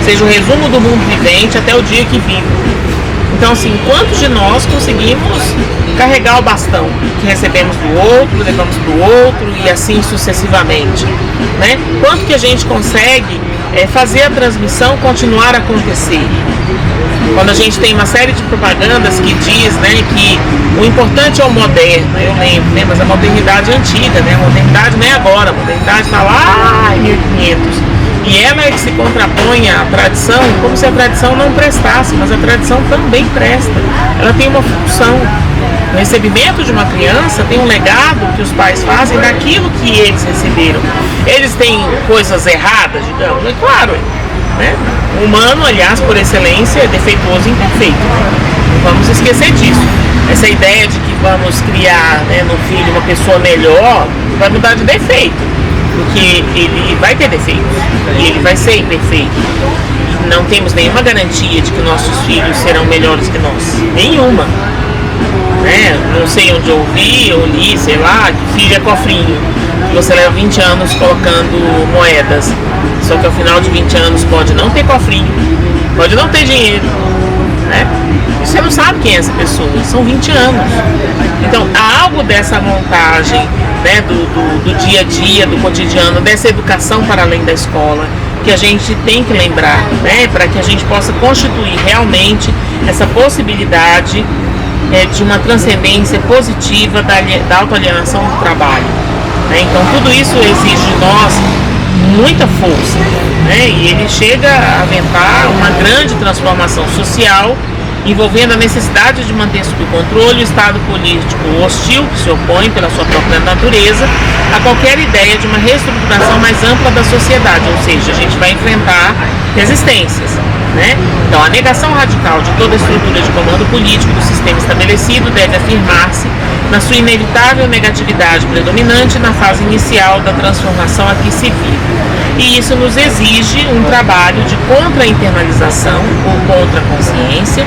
seja o resumo do mundo vivente até o dia que vive. Então, assim, quantos de nós conseguimos carregar o bastão que recebemos do outro, levamos para o outro e assim sucessivamente, né? Quanto que a gente consegue fazer a transmissão continuar a acontecer? Quando a gente tem uma série de propagandas que diz, né, que o importante é o moderno, eu lembro, né, mas a modernidade é antiga, né? A modernidade não é agora, a modernidade está lá em 1500. E ela é que se contrapõe à tradição, como se a tradição não prestasse, mas a tradição também presta. Ela tem uma função, O recebimento de uma criança tem um legado que os pais fazem daquilo que eles receberam. Eles têm coisas erradas, digamos, é claro, né? O humano, aliás, por excelência, é defeituoso e imperfeito. Não vamos esquecer disso. Essa ideia de que vamos criar, né, no filho uma pessoa melhor vai mudar de defeito, porque ele vai ter defeitos e ele vai ser imperfeito. Não temos nenhuma garantia de que nossos filhos serão melhores que nós. Nenhuma. Né? Não sei onde eu vi, ou li, sei lá, que filho é cofrinho. Você leva 20 anos colocando moedas. Só que ao final de 20 anos pode não ter cofrinho, pode não ter dinheiro. Né? E você não sabe quem é essa pessoa. São 20 anos. Então há algo dessa montagem, né, do dia a dia, do cotidiano, dessa educação para além da escola, que a gente tem que lembrar, né, para que a gente possa constituir realmente essa possibilidade de uma transcendência positiva da autoalienação do trabalho. Né? Então tudo isso exige de nós muita força, né? E ele chega a aventar uma grande transformação social, envolvendo a necessidade de manter sob controle o Estado político hostil que se opõe pela sua própria natureza a qualquer ideia de uma reestruturação mais ampla da sociedade, ou seja, a gente vai enfrentar resistências. Né? Então, a negação radical de toda a estrutura de comando político do sistema estabelecido deve afirmar-se na sua inevitável negatividade predominante na fase inicial da transformação a que se vive. E isso nos exige um trabalho de contra-internalização ou contra-consciência,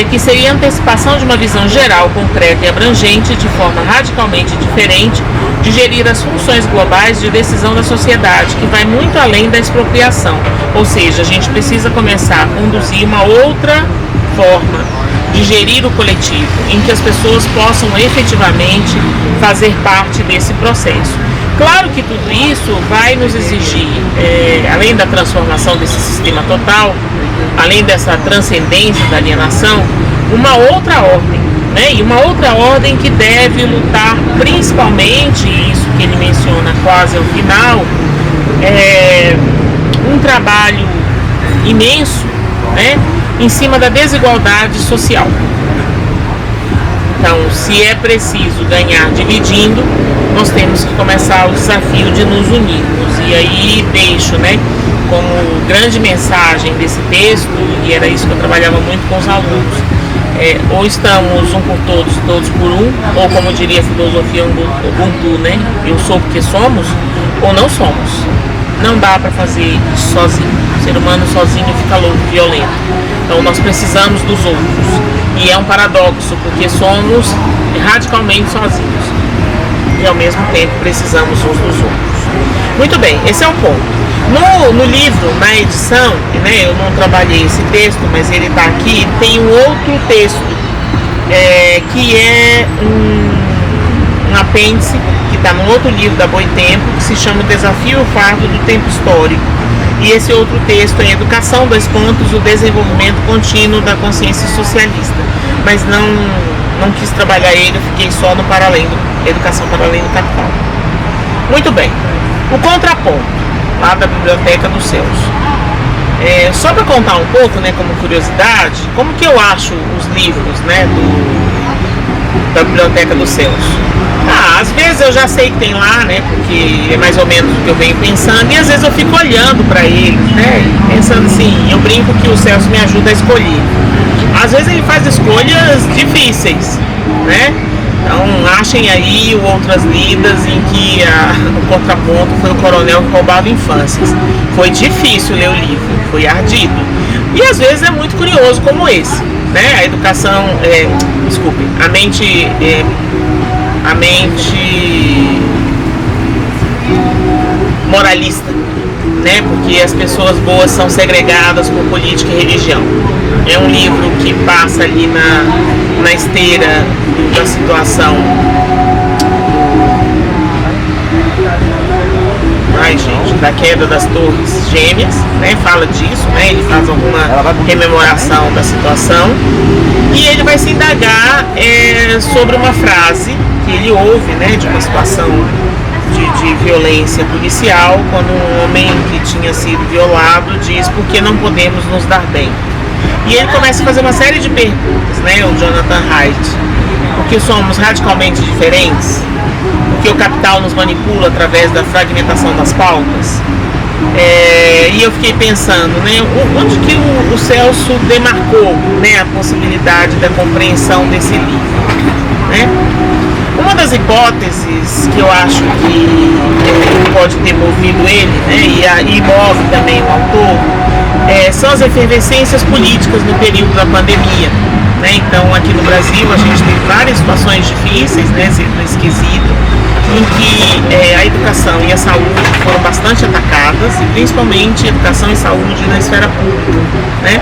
que seria a antecipação de uma visão geral, concreta e abrangente, de forma radicalmente diferente, de gerir as funções globais de decisão da sociedade, que vai muito além da expropriação. Ou seja, a gente precisa começar a conduzir uma outra forma de gerir o coletivo, em que as pessoas possam efetivamente fazer parte desse processo. Claro que tudo isso vai nos exigir, além da transformação desse sistema total, além dessa transcendência da alienação, uma outra ordem, né? E uma outra ordem que deve lutar principalmente, isso que ele menciona quase ao final, um trabalho imenso, né, em cima da desigualdade social. Então, se é preciso ganhar dividindo, nós temos que começar o desafio de nos unirmos. E aí deixo, né, como grande mensagem desse texto, e era isso que eu trabalhava muito com os alunos, ou estamos um por todos, todos por um, ou como diria a filosofia Ubuntu, né, eu sou porque somos, ou não somos. Não dá para fazer isso sozinho. O ser humano sozinho fica louco, violento. Então nós precisamos dos outros. E é um paradoxo, porque somos radicalmente sozinhos. E ao mesmo tempo precisamos uns dos outros. Muito bem, esse é o ponto. No livro, na edição, né, eu não trabalhei esse texto, mas ele está aqui, tem um outro texto, que é um apêndice, que está no outro livro da Boitempo, que se chama O Desafio e o Fardo do Tempo Histórico. E esse outro texto é Educação, o desenvolvimento contínuo da consciência socialista. Mas não quis trabalhar ele, eu fiquei só no paralelo, Educação para além do Capital. Muito bem, o contraponto, lá da Biblioteca dos Céus. Só para contar um pouco, né, como curiosidade, como que eu acho os livros, né, da Biblioteca dos Céus. Às vezes eu já sei que tem lá, né, porque é mais ou menos o que eu venho pensando, e às vezes eu fico olhando para eles, né, e pensando assim, eu brinco que o Celso me ajuda a escolher. Às vezes ele faz escolhas difíceis, né, então achem aí outras lidas em que o contraponto foi o coronel que roubava infâncias. Foi difícil ler o livro, foi ardido, e às vezes é muito curioso como esse, né, a educação, a mente moralista, né? Porque as pessoas boas são segregadas por política e religião. É um livro que passa ali na esteira da situação. Da queda das torres gêmeas, né? Fala disso, né? Ele faz alguma rememoração da situação e ele vai se indagar sobre uma frase que ele ouve, né? De uma situação de violência policial, quando um homem que tinha sido violado diz: por que não podemos nos dar bem? E ele começa a fazer uma série de perguntas, né? O Jonathan Haidt. Por porque somos radicalmente diferentes, porque o capital nos manipula através da fragmentação das pautas. E eu fiquei pensando, né, onde que o Celso demarcou, né, a possibilidade da compreensão desse livro, né? Uma das hipóteses que eu acho que pode ter movido ele, né, e move também o autor, são as efervescências políticas no período da pandemia, né? Então, aqui no Brasil, a gente teve várias situações difíceis, né, nesse quesito, em que a educação e a saúde foram bastante atacadas, e principalmente educação e saúde na esfera pública, né?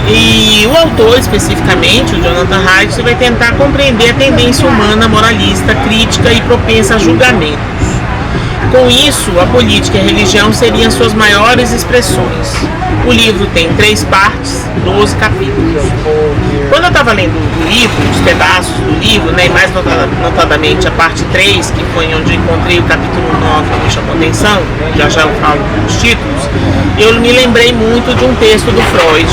E o autor, especificamente, o Jonathan Haidt, vai tentar compreender a tendência humana moralista, crítica e propensa a julgamentos. Com isso, a política e a religião seriam suas maiores expressões. O livro tem 3 partes, 12 capítulos. Quando eu estava lendo o livro, os pedaços do livro, né, e mais notadamente a parte 3, que foi onde eu encontrei o capítulo 9, que me chamou atenção, já eu falo dos títulos, eu me lembrei muito de um texto do Freud,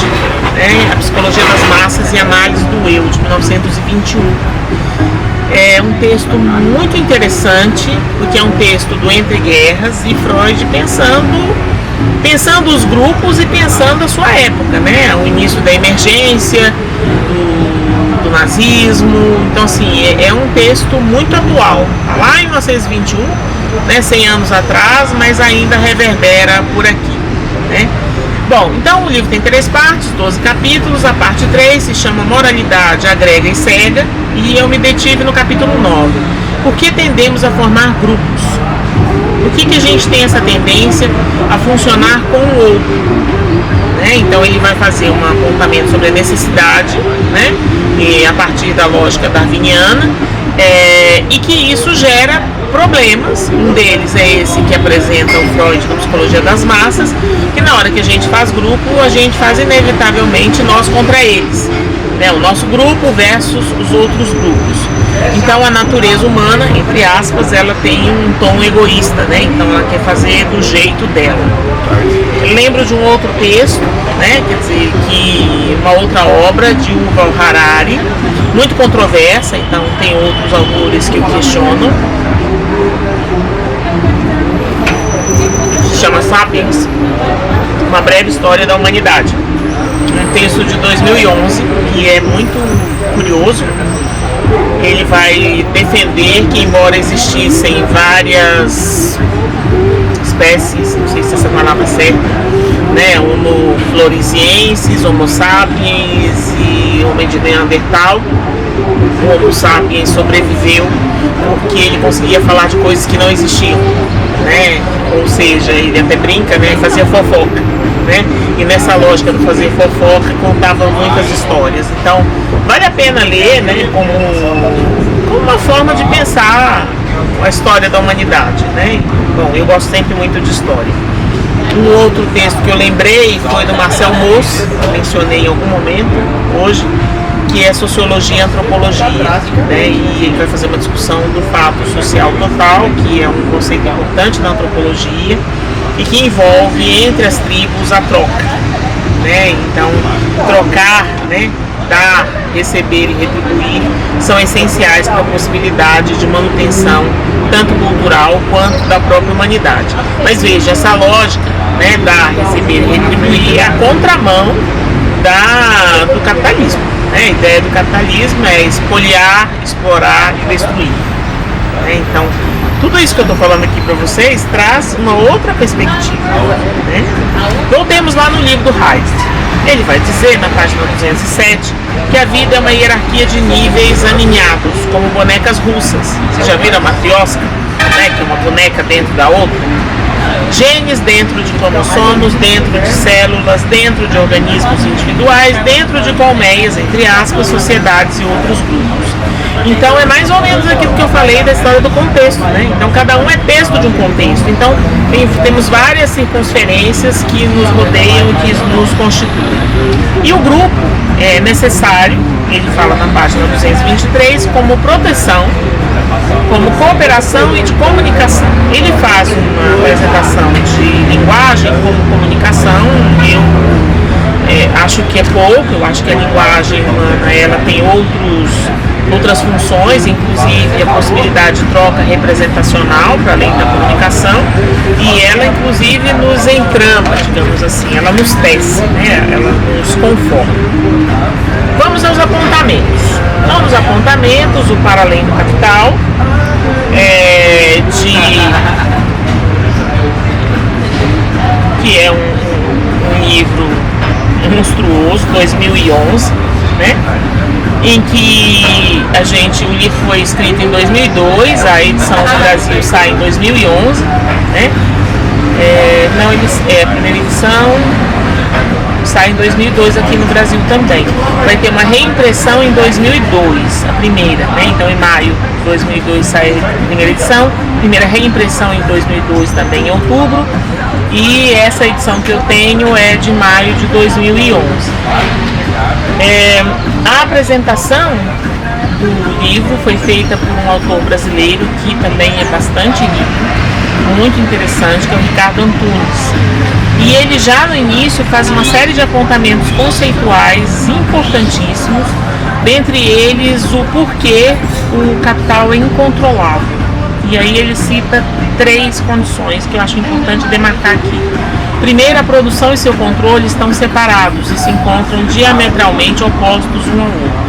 né, A Psicologia das Massas e Análise do Eu, de 1921. É um texto muito interessante, porque é um texto do Entre Guerras e Freud pensando os grupos e pensando a sua época, né? O início da emergência, do nazismo. Então, assim, é um texto muito atual. Lá em 1921, né, 100 anos atrás, mas ainda reverbera por aqui, né? Bom, então o livro tem 3 partes, 12 capítulos. A parte 3 se chama Moralidade, Agrega e Cega, e eu me detive no capítulo 9. Por que tendemos a formar grupos? Por que a gente tem essa tendência a funcionar com o outro? Né? Então ele vai fazer um apontamento sobre a necessidade, né? E a partir da lógica darwiniana, e que isso gera problemas. Um deles é esse que apresenta o Freud na Psicologia das Massas, que na hora que a gente faz grupo, a gente faz inevitavelmente nós contra eles, né? O nosso grupo versus os outros grupos. Então a natureza humana, entre aspas, ela tem um tom egoísta, né? Então ela quer fazer do jeito dela. Eu lembro de um outro texto, né? Quer dizer, que uma outra obra de Yuval Harari, muito controversa, então tem outros autores que o questionam. Se chama Sapiens, Uma Breve História da Humanidade. Um texto de 2011 que é muito curioso. Ele vai defender que, embora existissem várias espécies, não sei se essa palavra é certa, né, Homo floresiensis, Homo sapiens e Homem de Neandertal, o Homo sapiens sobreviveu porque ele conseguia falar de coisas que não existiam, né? Ou seja, ele até brinca, né, e fazia fofoca, né? E nessa lógica do fazer fofoca contava muitas histórias. Então vale a pena ler, né, como uma forma de pensar a história da humanidade, né? Bom, eu gosto sempre muito de história. Um outro texto que eu lembrei foi do Marcel Mauss, que eu mencionei em algum momento hoje, que é Sociologia e Antropologia, né? E ele vai fazer uma discussão do fato social total, que é um conceito importante da antropologia e que envolve entre as tribos a troca, né? Então, trocar, né, dar, receber e retribuir são essenciais para a possibilidade de manutenção tanto cultural quanto da própria humanidade. Mas veja, essa lógica, né, dar, receber e retribuir é a contramão do capitalismo. A ideia do capitalismo é expoliar, explorar e destruir. Então, tudo isso que eu estou falando aqui para vocês traz uma outra perspectiva, né? Voltemos lá no livro do Haidt. Ele vai dizer, na página 207, que a vida é uma hierarquia de níveis aninhados, como bonecas russas. Vocês já viram a matrioska, né? Que é uma boneca dentro da outra? Genes dentro de cromossomos, dentro de células, dentro de organismos individuais, dentro de colmeias, entre aspas, sociedades e outros grupos. Então é mais ou menos aquilo que eu falei da história do contexto, né? Então cada um é texto de um contexto. Então temos várias circunferências que nos rodeiam e que nos constituem. E o grupo é necessário, ele fala na página 223, como proteção, como cooperação e de comunicação. Ele faz uma apresentação de linguagem como comunicação. Eu acho que é pouco. Eu acho que a linguagem humana ela tem outros outras funções, inclusive a possibilidade de troca representacional para além da comunicação, e ela inclusive nos entrama, digamos assim, ela nos tece, né? Ela nos conforma. Vamos aos apontamentos. Então, nos apontamentos, o Para Além do Capital, que é um livro monstruoso, 2011, né? Em que o livro foi escrito em 2002, a edição do Brasil sai em 2011, né? A primeira edição sai em 2002 aqui no Brasil também. Vai ter uma reimpressão em 2002, a primeira, né? Então em maio de 2002 sai a primeira edição, primeira reimpressão em 2002 também em outubro, e essa edição que eu tenho é de maio de 2011. A apresentação do livro foi feita por um autor brasileiro que também é bastante rico, muito interessante, que é o Ricardo Antunes. E ele já no início faz uma série de apontamentos conceituais importantíssimos, dentre eles o porquê o capital é incontrolável. E aí ele cita 3 condições que eu acho importante demarcar aqui. Primeiro, a produção e seu controle estão separados e se encontram diametralmente opostos um ao outro.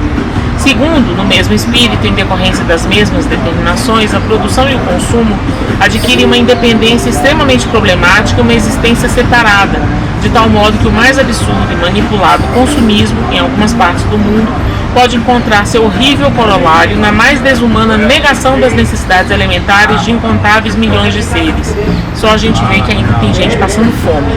Segundo, no mesmo espírito, em decorrência das mesmas determinações, a produção e o consumo adquirem uma independência extremamente problemática e uma existência separada, de tal modo que o mais absurdo e manipulado consumismo, em algumas partes do mundo, pode encontrar seu horrível corolário na mais desumana negação das necessidades elementares de incontáveis milhões de seres. Só a gente vê que ainda tem gente passando fome.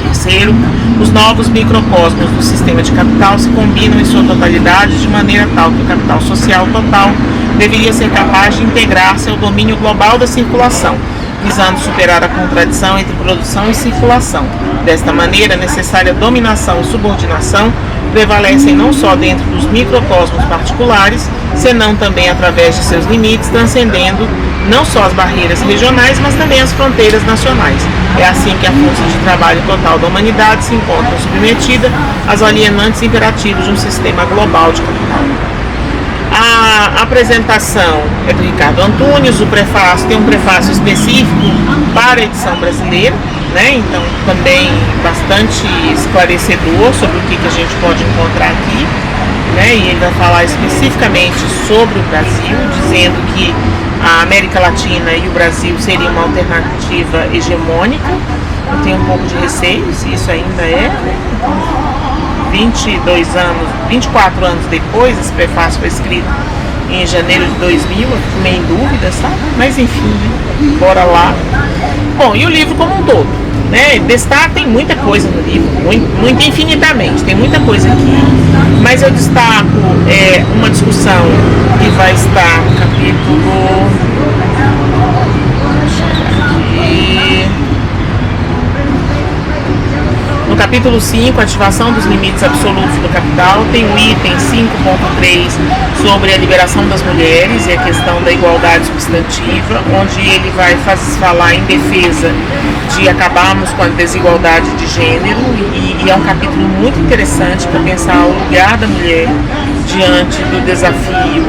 Terceiro, os novos microcosmos do sistema de capital se combinam em sua totalidade de maneira tal que o capital social total deveria ser capaz de integrar-se ao domínio global da circulação, visando superar a contradição entre produção e circulação. Desta maneira, a necessária dominação e subordinação prevalecem não só dentro dos microcosmos particulares, senão também através de seus limites, transcendendo não só as barreiras regionais, mas também as fronteiras nacionais. É assim que a força de trabalho total da humanidade se encontra submetida aos alienantes imperativos de um sistema global de capital. A apresentação é do Ricardo Antunes, o prefácio tem um prefácio específico para a edição brasileira, né? Então também bastante esclarecedor sobre o que a gente pode encontrar aqui, né? E ele vai falar especificamente sobre o Brasil, dizendo que a América Latina e o Brasil seriam uma alternativa hegemônica. Eu tenho um pouco de receio se isso ainda é. 24 anos depois, esse prefácio foi escrito em janeiro de 2000, eu fico meio em dúvida, sabe? Mas enfim, bora lá. Bom, e o livro como um todo, né? Tem muita coisa no livro, muito infinitamente, tem muita coisa aqui, mas eu destaco uma discussão que vai estar no capítulo... No capítulo 5, ativação dos limites absolutos do capital, tem o item 5.3 sobre a liberação das mulheres e a questão da igualdade substantiva, onde ele vai falar em defesa de acabarmos com a desigualdade de gênero, e é um capítulo muito interessante para pensar o lugar da mulher diante do desafio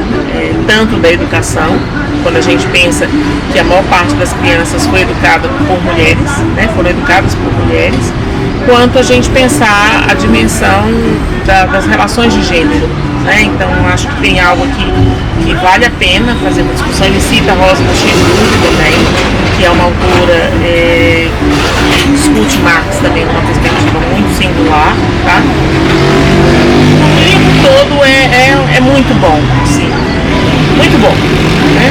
tanto da educação, quando a gente pensa que a maior parte das crianças foi educada por mulheres, né, foram educadas por mulheres, quanto a gente pensar a dimensão das relações de gênero, né? Então acho que tem algo aqui que vale a pena fazer uma discussão. Ele cita a Rosa Luxemburgo também, que é uma autora que discute Marx também numa perspectiva muito singular, tá? O livro todo é muito bom, assim, muito bom, né?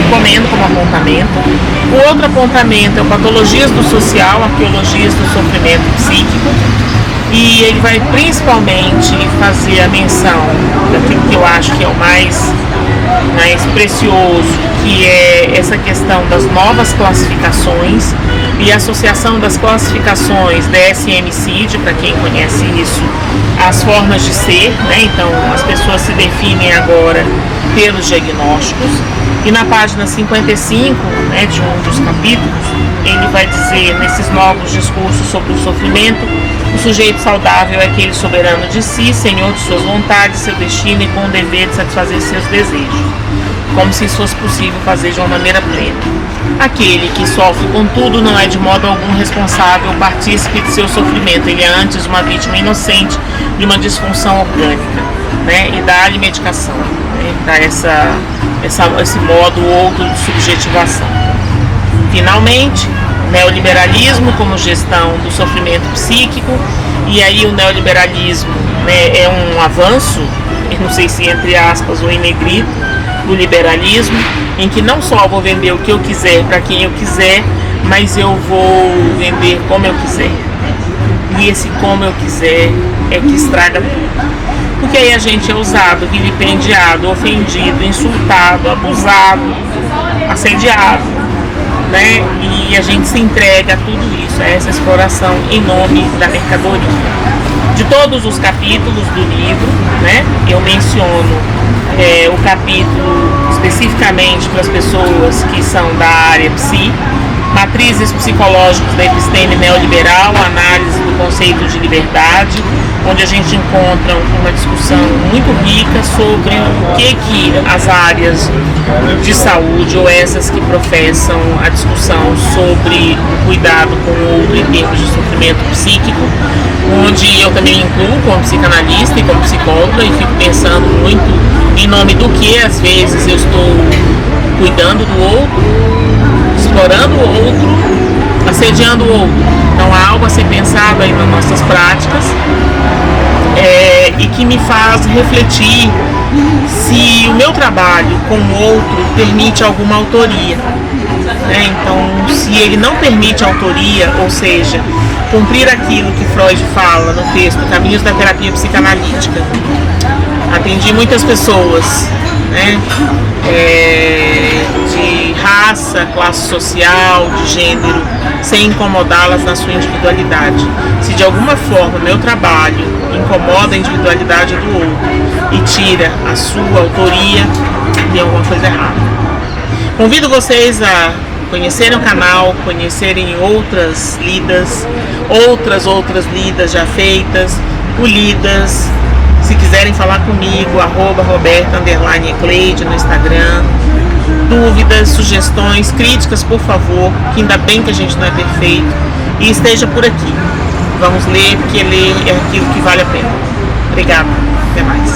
Recomendo como apontamento. O outro apontamento é o Patologias do Social, Arqueologias do Sofrimento Psíquico, e ele vai principalmente fazer a menção daquilo que eu acho que é o mais precioso, que é essa questão das novas classificações e a associação das classificações DSM-CID, para quem conhece isso, as formas de ser, né? Então as pessoas se definem agora pelos diagnósticos. E na página 55, né, de um dos capítulos, ele vai dizer nesses novos discursos sobre o sofrimento: o sujeito saudável é aquele soberano de si, senhor de suas vontades, seu destino e com o dever de satisfazer seus desejos, como se isso fosse possível fazer de uma maneira plena. Aquele que sofre, contudo, não é de modo algum responsável ou partícipe de seu sofrimento. Ele é antes uma vítima inocente de uma disfunção orgânica, né? E dá-lhe medicação, né? Dá esse modo outro de subjetivação. Finalmente, neoliberalismo como gestão do sofrimento psíquico. E aí o neoliberalismo, né, é um avanço, eu não sei se entre aspas ou em negrito, do liberalismo, em que não só vou vender o que eu quiser para quem eu quiser, mas eu vou vender como eu quiser. E esse como eu quiser é que estraga tudo. Porque aí a gente é usado, vilipendiado, ofendido, insultado, abusado, assediado, né? E a gente se entrega a tudo isso, a essa exploração em nome da mercadoria. De todos os capítulos do livro, né, eu menciono o capítulo especificamente para as pessoas que são da área psi, matrizes psicológicas da episteme neoliberal, análise do conceito de liberdade, onde a gente encontra uma discussão muito rica sobre o que as áreas de saúde, ou essas que professam a discussão sobre o cuidado com o outro em termos de sofrimento psíquico, onde eu também incluo como psicanalista e como psicóloga, e fico pensando muito em nome do que às vezes eu estou cuidando do outro, explorando o outro, assediando o outro. Então há algo a ser pensado aí nas nossas práticas, e que me faz refletir se o meu trabalho com o outro permite alguma autoria, né? Então, se ele não permite autoria, ou seja, cumprir aquilo que Freud fala no texto Caminhos da Terapia Psicanalítica. Atendi muitas pessoas, né, de raça, classe social, de gênero, sem incomodá-las na sua individualidade. Se de alguma forma meu trabalho incomoda a individualidade do outro e tira a sua autoria, tem alguma coisa errada. Convido vocês a conhecerem o canal, conhecerem outras lidas, outras lidas já feitas, o Lidas. Se quiserem falar comigo, @Roberta_Ecleide no Instagram. Dúvidas, sugestões, críticas, por favor, que ainda bem que a gente não é perfeito. E esteja por aqui. Vamos ler, porque ler é aquilo que vale a pena. Obrigada. Até mais.